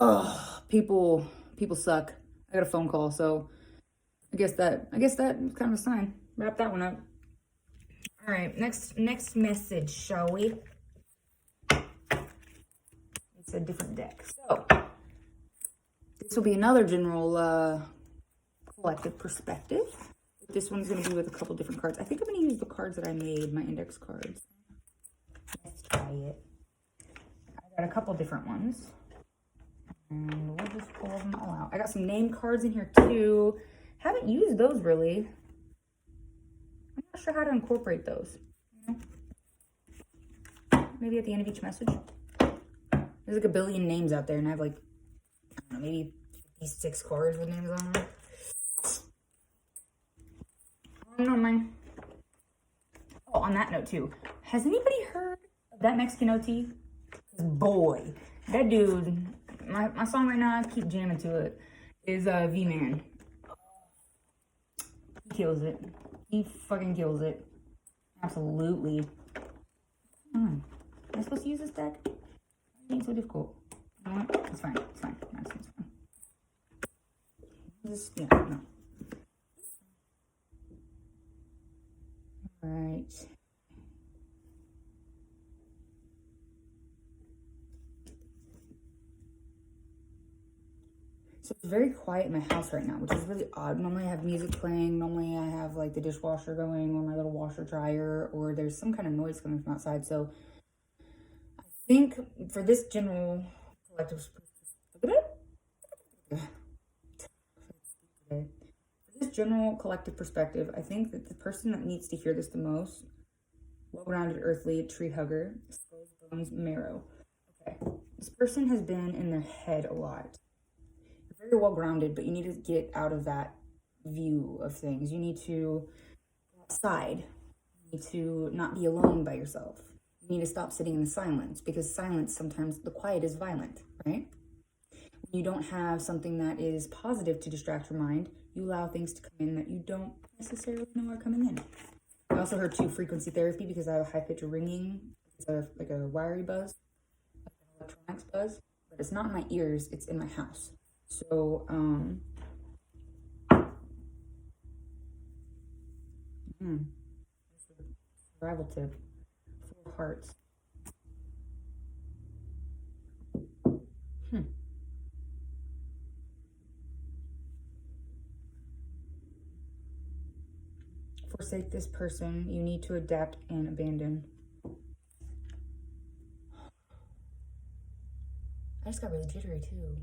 Oh, people suck. I got a phone call, so I guess that was kind of a sign. Wrap that one up. All right, next message, shall we? It's a different deck. So this will be another general collective perspective. This one's going to be with a couple different cards. I think I'm going to use the cards that I made, my index cards. Let's try it. I got a couple different ones. And we'll just pull them all out. I got some name cards in here too. Haven't used those really. I'm not sure how to incorporate those. Maybe at the end of each message. There's like a billion names out there, and I have like, I don't know, maybe 56 cards with names on them. I don't know, man. Oh, on that note too, has anybody heard of that Mexican OT? Boy, that dude, my song right now, I keep jamming to it, is V-Man. He kills it. He fucking kills it. Absolutely. Am I supposed to use this deck? It's being so difficult. You know what? It's fine. It's fine. It's fine. Just, yeah, no. Alright. So it's very quiet in my house right now, which is really odd. Normally I have music playing. Normally I have like the dishwasher going or my little washer dryer, or there's some kind of noise coming from outside. So I think for this general collective perspective, I think that the person that needs to hear this the most, well-rounded, earthly, tree hugger, skulls, bones, marrow. Okay, this person has been in their head a lot. You're very well-grounded, but you need to get out of that view of things. You need to go outside. You need to not be alone by yourself. You need to stop sitting in the silence, because silence, sometimes the quiet is violent, right? When you don't have something that is positive to distract your mind, you allow things to come in that you don't necessarily know are coming in. I also heard frequency therapy because I have a high-pitched ringing. It's like a wiry buzz, like an electronics buzz, but it's not in my ears, it's in my house. So, survival tip, 4 hearts. Forsake this person. You need to adapt and abandon. I just got really jittery too.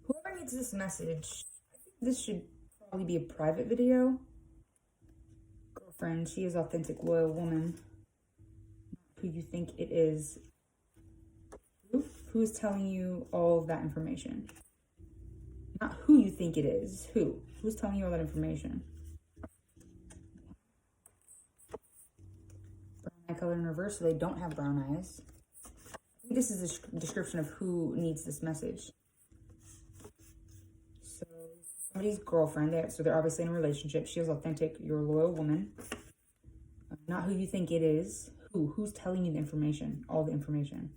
Whoever needs this message, I think this should probably be a private video. Girlfriend, she is authentic, loyal woman. Who you think it is. Who is telling you all of that information? Not who you think it is. Who's telling you all that information? Brown eye color in reverse, so they don't have brown eyes. I think this is a description of who needs this message. So somebody's girlfriend, so they're obviously in a relationship. She is authentic. You're a loyal woman. Not who you think it is. Who's telling you the information? All the information.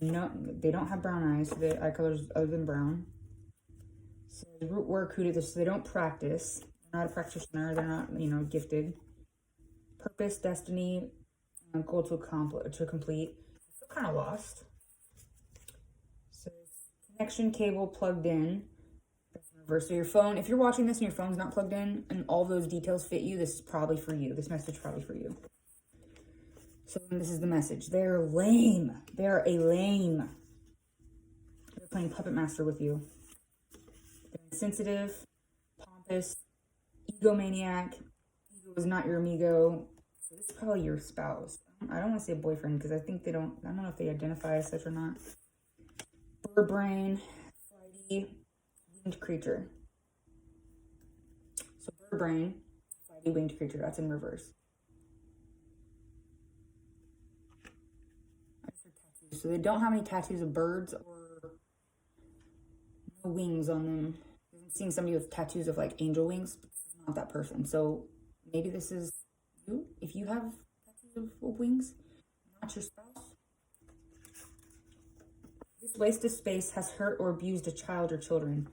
No, they don't have brown eyes. So the eye colors other than brown. So the root word kudu, so they don't practice. They're not a practitioner. They're not, gifted. Purpose, destiny, goal to complete. They're kind of lost. So connection cable plugged in. Reverse. So your phone, if you're watching this and your phone's not plugged in and all those details fit you, this is probably for you. This message is probably for you. So this is the message. They're lame. They're a lame. They're playing puppet master with you. They're insensitive, pompous, egomaniac. Ego is not your amigo. So this is probably your spouse. I don't want to say boyfriend because I think I don't know if they identify as such or not. Bird brain, flighty, winged creature. So bird brain, flighty, winged creature. That's in reverse. So they don't have any tattoos of birds or no wings on them. I'm seeing somebody with tattoos of like angel wings, but this is not that person. So maybe this is you. If you have tattoos of wings, not your spouse. This wasted space has hurt or abused a child or children.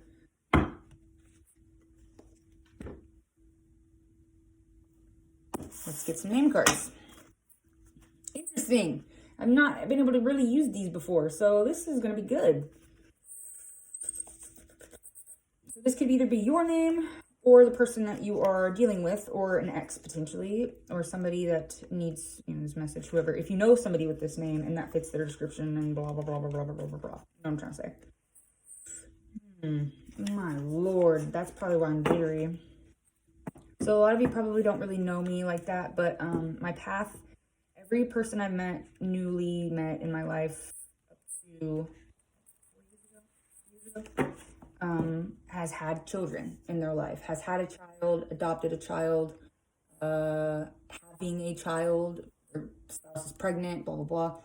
Let's get some name cards. Interesting. I've not been able to really use these before, so this is going to be good. So this could either be your name or the person that you are dealing with, or an ex potentially, or somebody that needs, you know, this message, whoever. If you know somebody with this name and that fits their description and blah, blah, blah, blah, blah, blah, blah, blah, blah. You know what I'm trying to say? My Lord, that's probably why I'm jittery. So a lot of you probably don't really know me like that, but my path, every person I've newly met in my life up to 4 years ago, has had children in their life, has had a child, adopted a child, having a child, their spouse is pregnant, blah, blah, blah.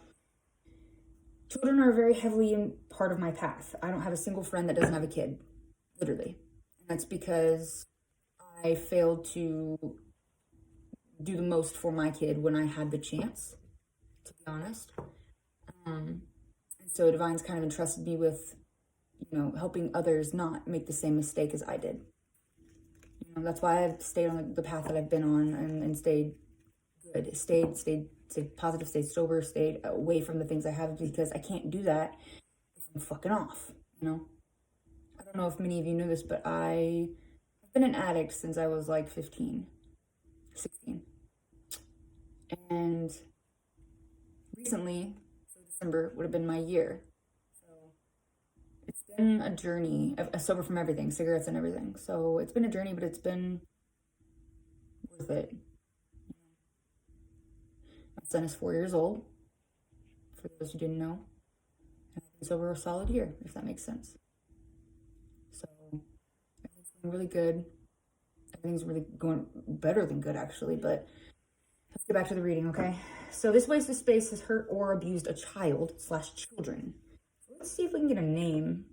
Children are very heavily in part of my path. I don't have a single friend that doesn't have a kid, literally. And that's because I failed to do the most for my kid when I had the chance, to be honest. And so Divine's kind of entrusted me with, you know, helping others not make the same mistake as I did. You know, that's why I've stayed on the path that I've been on and stayed good, stayed positive, stayed sober, stayed away from the things I have, because I can't do that if I'm fucking off, you know? I don't know if many of you know this, but I have been an addict since I was like 15, 16. And recently, so December would have been my year. So it's been a journey, sober from everything, cigarettes and everything. So it's been a journey, but it's been worth it. My son is 4 years old, for those who didn't know. And I've been sober a solid year, if that makes sense. So everything's going really good. Everything's really going better than good, actually, but let's get back to the reading, okay? So this wasted space has hurt or abused a child / children. So let's see if we can get a name.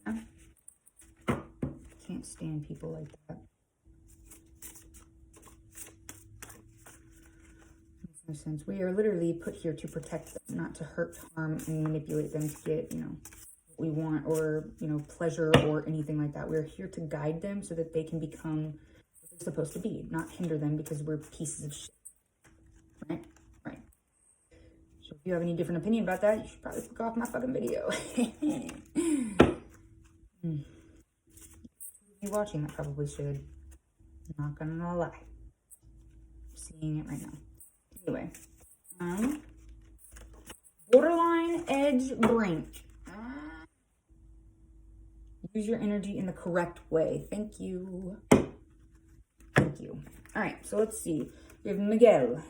Yeah. Can't stand people like that. Makes no sense. We are literally put here to protect them, not to hurt, harm, and manipulate them to get, you know, what we want, or, you know, pleasure or anything like that. We're here to guide them so that they can become what they're supposed to be, not hinder them because we're pieces of shit. Right? Right. So if you have any different opinion about that, you should probably click off my fucking video. You watching that probably should. I'm not gonna lie. I'm seeing it right now. Anyway. Borderline, edge, brink. Use your energy in the correct way. Thank you. Thank you. All right, so let's see. We have Miguel,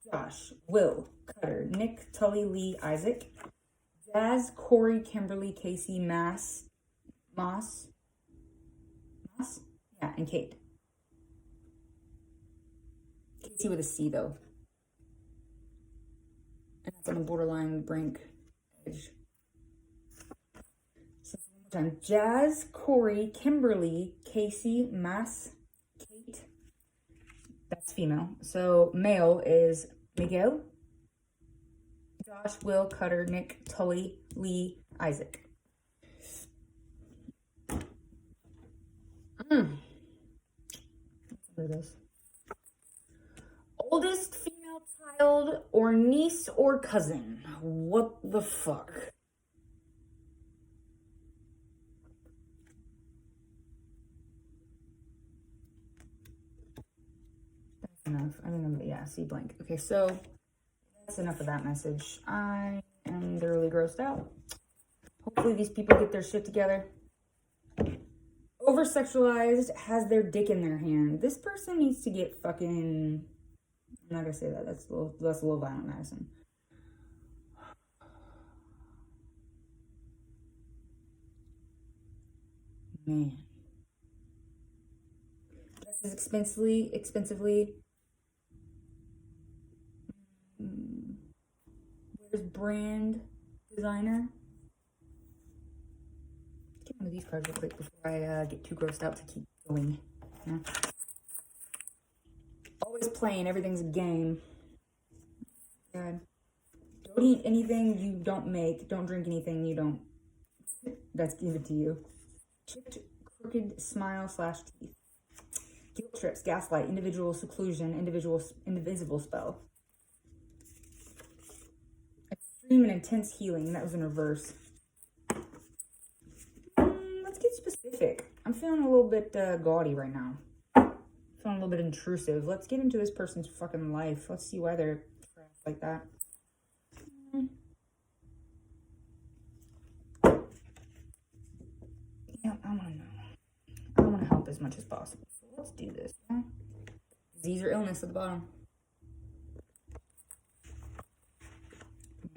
Josh, Will, Cutter, Nick, Tully, Lee, Isaac, Jazz, Corey, Kimberly, Casey, Moss, yeah, and Kate. Casey with a C, though. And that's on the borderline, brink, edge. So one more time. Jazz, Corey, Kimberly, Casey, Moss, Kate. That's female. So male is Miguel, Josh, Will, Cutter, Nick, Tully, Lee, Isaac. What is this? Oldest female child or niece or cousin. What the fuck? That's enough. I think I'm, yeah, see blank. Okay, so that's enough of that message. I am thoroughly grossed out. Hopefully these people get their shit together. Over-sexualized, has their dick in their hand. This person needs to get fucking... I'm not gonna say that. That's a little violent, Madison. Man. This is expensively. Where's brand designer? of these cards real quick before I get too grossed out to keep going. Yeah. Always playing. Everything's a game. God. Don't eat anything you don't make. Don't drink anything you don't. That's given to you. Chipped, crooked smile / teeth. Guilt trips, gaslight, individual seclusion, indivisible spell. Extreme and intense healing. That was in reverse. Let's get specific. I'm feeling a little bit gaudy right now. Feeling a little bit intrusive. Let's get into this person's fucking life. Let's see why they're like that. Yeah, I want to know. I want to help as much as possible. So let's do this. Yeah? Disease or illness at the bottom.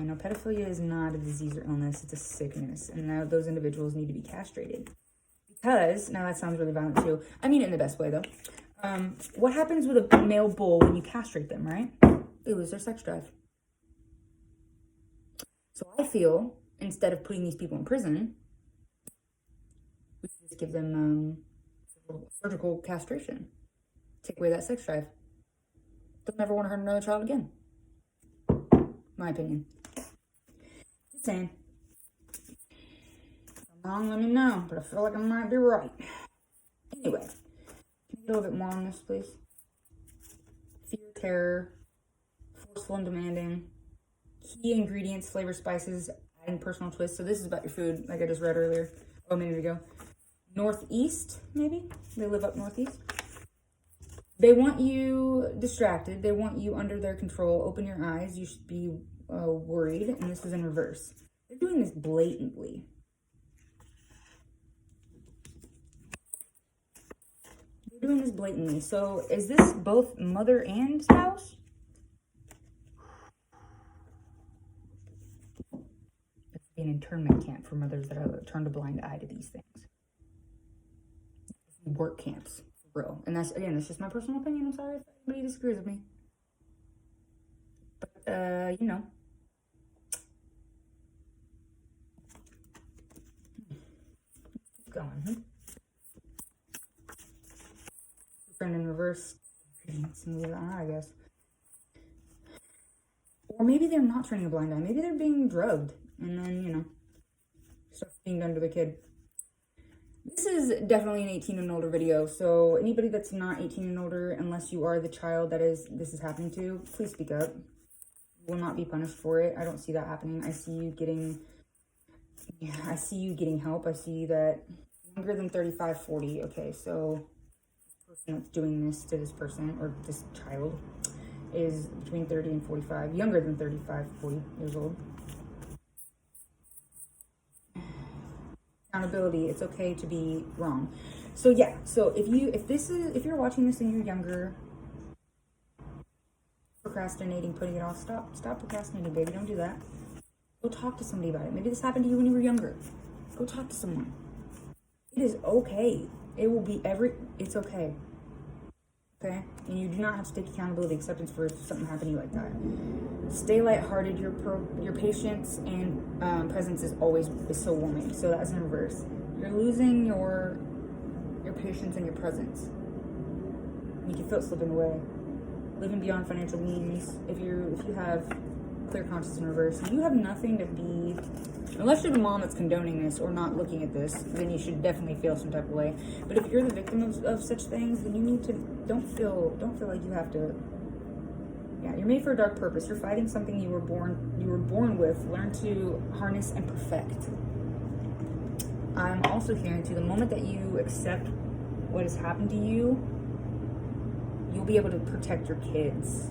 I know pedophilia is not a disease or illness. It's a sickness. And now those individuals need to be castrated. Because, now that sounds really violent too. I mean it in the best way though. What happens with a male bull when you castrate them, right? They lose their sex drive. So I feel, instead of putting these people in prison, we should just give them surgical castration. Take away that sex drive. They'll never want to hurt another child again. My opinion. Just saying. If I'm wrong, let me know. But I feel like I might be right. Anyway. Can you get a little bit more on this, please? Fear, terror, forceful and demanding. Key ingredients, flavor, spices, adding personal twists. So this is about your food, like I just read earlier. Oh, a minute ago. Northeast, maybe? They live up northeast. They want you distracted. They want you under their control. Open your eyes. You should be worried. And this is in reverse. They're doing this blatantly. They're doing this blatantly. So is this both mother and spouse? It's an internment camp for mothers that are turned a blind eye to these things. Work camps. Real. And that's, again, that's just my personal opinion. I'm sorry if anybody disagrees with me. But, you know. Keep going. Friend in reverse. I guess. Or maybe they're not turning a blind eye. Maybe they're being drugged. And then, you know, stuff being done to the kid. This is definitely an 18 and older video, so anybody that's not 18 and older, unless you are the child that this is happening to, please speak up. You will not be punished for it. I don't see that happening. I see you getting help. I see that younger than 35, 40. Okay, so the person that's doing this to this person, or this child, is between 30 and 45, younger than 35, 40 years old. Accountability. It's okay to be wrong. So yeah, so if you're watching this and you're younger, procrastinating, putting it off, stop procrastinating, baby. Don't do that. Go talk to somebody about it. Maybe this happened to you when you were younger. Go talk to someone. It is okay. It will be it's okay. Okay? And you do not have to take accountability, acceptance for if something happened to you like that. Stay lighthearted. Your patience and presence is always so warming. So that's in reverse. You're losing your patience and your presence. You can feel it slipping away. Living beyond financial means. If you have clear conscience in reverse, you have nothing to be. Unless you're the mom that's condoning this or not looking at this, then you should definitely feel some type of way. But if you're the victim of such things, then you need to don't feel like you have to. Yeah, you're made for a dark purpose. You're fighting something you were born with. Learn to harness and perfect. I'm also hearing too, the moment that you accept what has happened to you, you'll be able to protect your kids.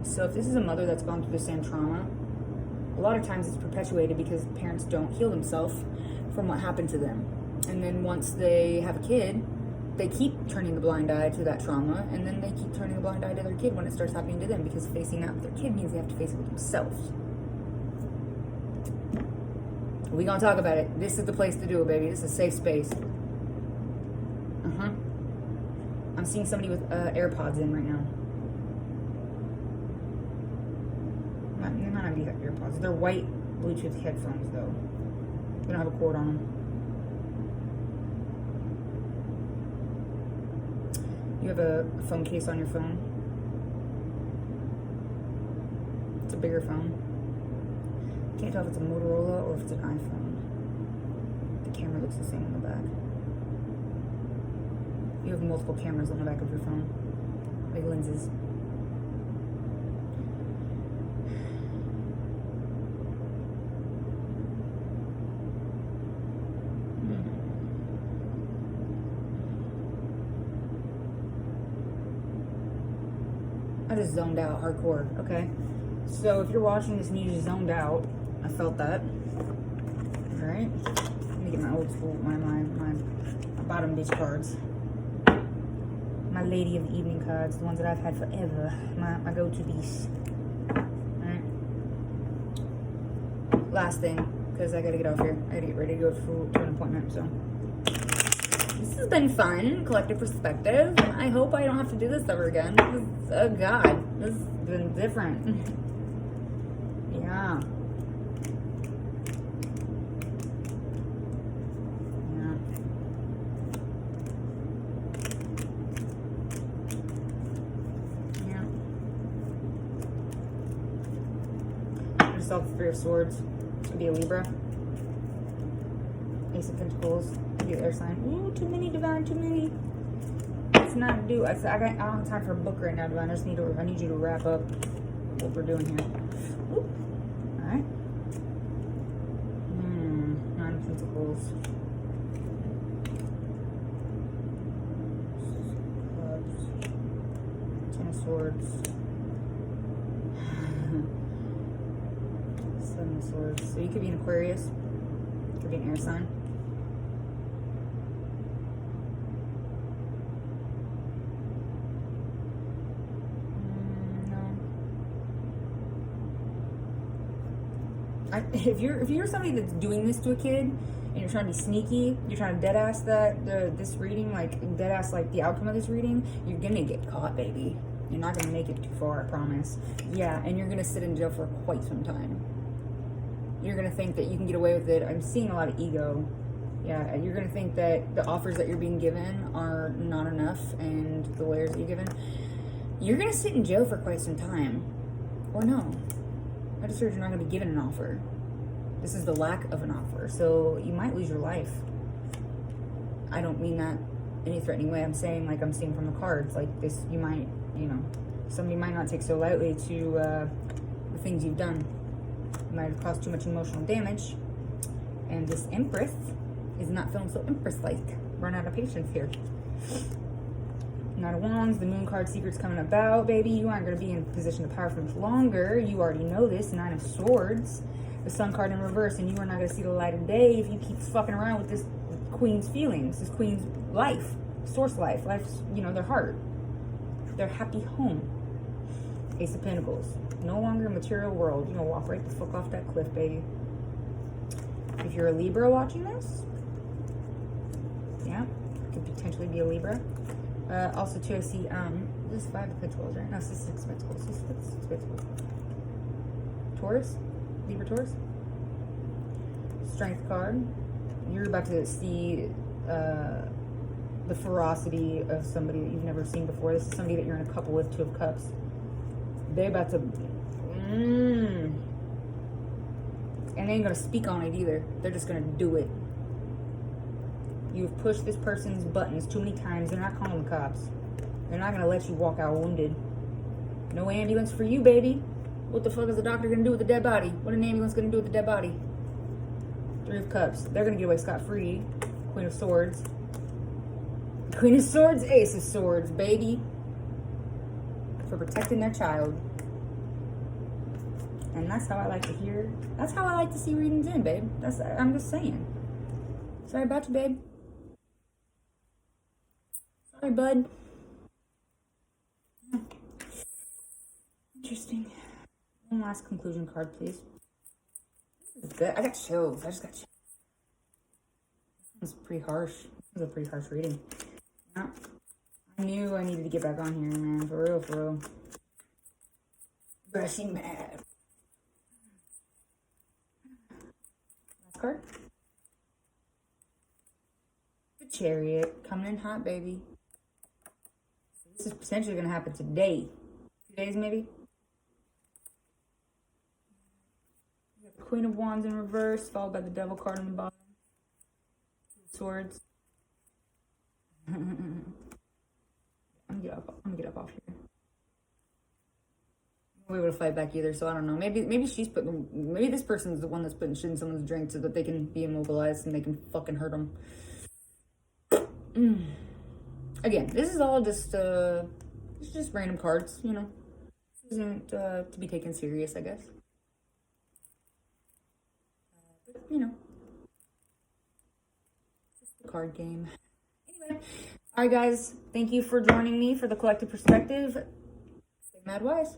So if this is a mother that's gone through the same trauma, a lot of times it's perpetuated because parents don't heal themselves from what happened to them. And then once they have a kid, they keep turning the blind eye to that trauma, and then they keep turning the blind eye to their kid when it starts happening to them, because facing that with their kid means they have to face it with themselves. We're gonna talk about it. This is the place to do it, baby. This is a safe space. I'm seeing somebody with AirPods in right now. They might not be AirPods. They're white Bluetooth headphones, though. They don't have a cord on them. You have a phone case on your phone. It's a bigger phone. Can't tell if it's a Motorola or if it's an iPhone. The camera looks the same on the back. You have multiple cameras on the back of your phone. Big lenses. I just zoned out hardcore, okay? So if you're watching this and you just zoned out, I felt that. Alright? Let me get my old school, my bottom bitch cards. My lady of the evening cards, the ones that I've had forever. My go-to piece. Alright? Last thing, because I gotta get off here. I gotta get ready to go to an appointment, so. This has been fun, collective perspective. I hope I don't have to do this ever again. Oh God, this has been different. Yeah. Yeah. Yeah. I just saw the Three of Swords. Could be a Libra. Ace of Pentacles. Could be an air sign. Ooh, too many, Divine, too many. Let's not do. I don't have time for a book right now, Divine. I need you to wrap up what we're doing here. Ooh. All right. Nine of Pentacles. Clubs. Ten of Swords. Seven of Swords. So you could be an Aquarius. Could be an air sign. If you're somebody that's doing this to a kid and you're trying to be sneaky, you're trying to dead ass this reading, like dead ass like the outcome of this reading, you're gonna get caught, baby. You're not gonna make it too far, I promise. Yeah, and you're gonna sit in jail for quite some time. You're gonna think that you can get away with it. I'm seeing a lot of ego. Yeah, you're gonna think that the offers that you're being given are not enough, and the lawyers that you're given, you're gonna sit in jail for quite some time. Or no. I just heard you're not going to be given an offer. This is the lack of an offer. So you might lose your life. I don't mean that in any threatening way. I'm saying, like I'm seeing from the cards, like this, you might, somebody might not take so lightly to the things you've done. You might have caused too much emotional damage. And this Empress is not feeling so Empress-like. Run out of patience here. Knight of Wands, the Moon card, secrets coming about, baby. You aren't going to be in a position of power for much longer. You already know this. Nine of Swords, the Sun card in reverse, and you are not going to see the light of day if you keep fucking around with this Queen's feelings, this Queen's life, source life's, their heart, their happy home. Ace of Pentacles, no longer a material world. You're going to walk right the fuck off that cliff, baby. If you're a Libra watching this, yeah, could potentially be a Libra. Also, too, I see, this is 5 of Pentacles, right? No, this is 6 of Pentacles. This is 6 of Pentacles. Taurus? Libra Taurus? Strength card. You're about to see the ferocity of somebody that you've never seen before. This is somebody that you're in a couple with, 2 of Cups. They're about to... And they ain't going to speak on it either. They're just going to do it. You've pushed this person's buttons too many times. They're not calling the cops. They're not going to let you walk out wounded. No ambulance for you, baby. What the fuck is the doctor going to do with the dead body? What an ambulance going to do with the dead body? 3 of Cups. They're going to get away scot-free. Queen of Swords. Queen of Swords, Ace of Swords, baby. For protecting their child. And that's how I like to hear. That's how I like to see readings in, babe. I'm just saying. Sorry about you, babe. Sorry, bud. Interesting. One last conclusion card, please. This is good. I got chills. I just got chills. This one's pretty harsh. This is a pretty harsh reading. Yeah. I knew I needed to get back on here, man. For real, for real. Brushing mad. Last card. The Chariot. Coming in hot, baby. This is potentially going to happen today. 2 days, maybe? Queen of Wands in reverse, followed by the Devil card on the bottom. Swords. I'm gonna get up off here. We able to fight back either, so I don't know. Maybe she's putting. Maybe this person's the one that's putting shit in someone's drink so that they can be immobilized and they can fucking hurt them. Again, this is all just it's just random cards, you know. This isn't to be taken serious, I guess. But you know, it's just a card game. Anyway, all right, guys. Thank you for joining me for the collective perspective. Stay Madwyze.